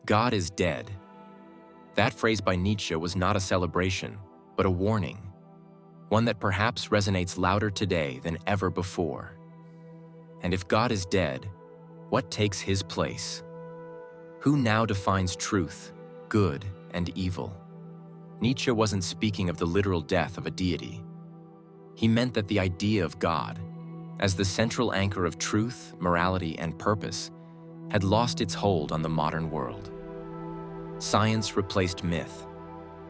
God is dead. That phrase by Nietzsche was not a celebration, but a warning, one that perhaps resonates louder today than ever before. And if God is dead, what takes his place? Who now defines truth, good, and evil? Nietzsche wasn't speaking of the literal death of a deity. He meant that the idea of God, as the central anchor of truth, morality, and purpose, had lost its hold on the modern world. Science replaced myth.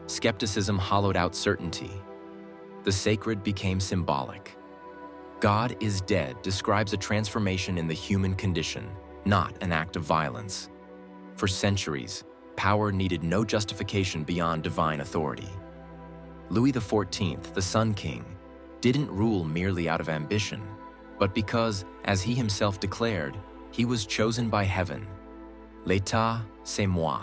Skepticism hollowed out certainty. The sacred became symbolic. God is dead describes a transformation in the human condition, not an act of violence. For centuries, power needed no justification beyond divine authority. Louis XIV, the Sun King, didn't rule merely out of ambition, but because, as he himself declared, he was chosen by heaven. L'état, c'est moi.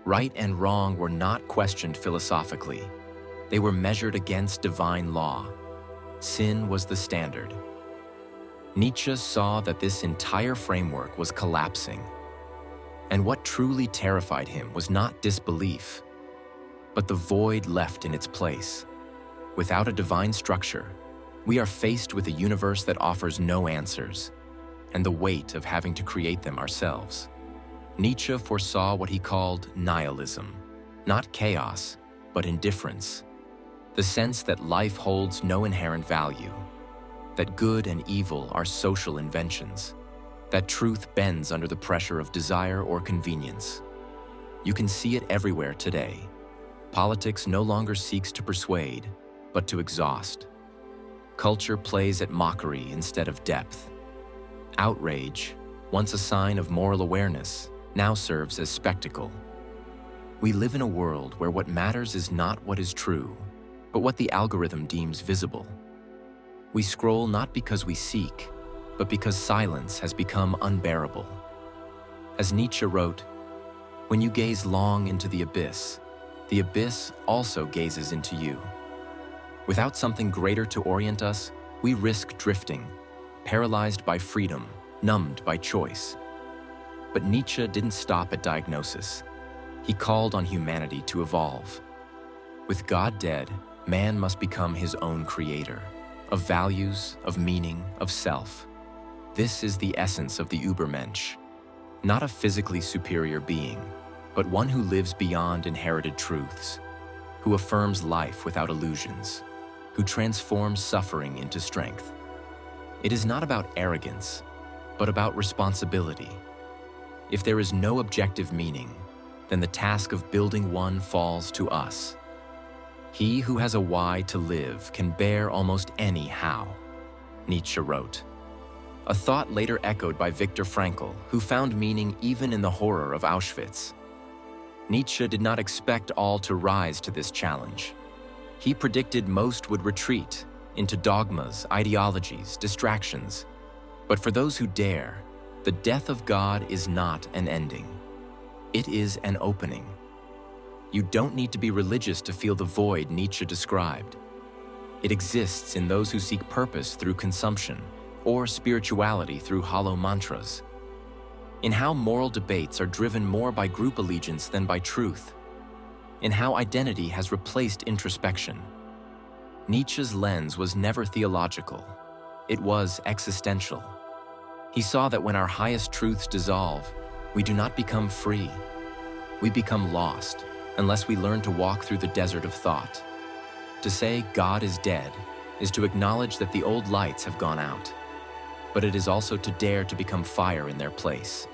Right and wrong were not questioned philosophically. They were measured against divine law. Sin was the standard. Nietzsche saw that this entire framework was collapsing. And what truly terrified him was not disbelief, but the void left in its place. Without a divine structure, we are faced with a universe that offers no answers, and the weight of having to create them ourselves. Nietzsche foresaw what he called nihilism, not chaos, but indifference. The sense that life holds no inherent value, that good and evil are social inventions, that truth bends under the pressure of desire or convenience. You can see it everywhere today. Politics no longer seeks to persuade, but to exhaust. Culture plays at mockery instead of depth. Outrage, once a sign of moral awareness, now serves as spectacle. We live in a world where what matters is not what is true, but what the algorithm deems visible. We scroll not because we seek, but because silence has become unbearable. As Nietzsche wrote, "When you gaze long into the abyss also gazes into you." Without something greater to orient us, we risk drifting, paralyzed by freedom, numbed by choice. But Nietzsche didn't stop at diagnosis. He called on humanity to evolve. With God dead, man must become his own creator, of values, of meaning, of self. This is the essence of the Übermensch, not a physically superior being, but one who lives beyond inherited truths, who affirms life without illusions, who transforms suffering into strength. It is not about arrogance, but about responsibility. If there is no objective meaning, then the task of building one falls to us. He who has a why to live can bear almost any how, Nietzsche wrote. A thought later echoed by Viktor Frankl, who found meaning even in the horror of Auschwitz. Nietzsche did not expect all to rise to this challenge. He predicted most would retreat into dogmas, ideologies, distractions. But for those who dare, the death of God is not an ending. It is an opening. You don't need to be religious to feel the void Nietzsche described. It exists in those who seek purpose through consumption, or spirituality through hollow mantras. In how moral debates are driven more by group allegiance than by truth. In how identity has replaced introspection. Nietzsche's lens was never theological. It was existential. He saw that when our highest truths dissolve, we do not become free. We become lost unless we learn to walk through the desert of thought. To say God is dead is to acknowledge that the old lights have gone out, but it is also to dare to become fire in their place.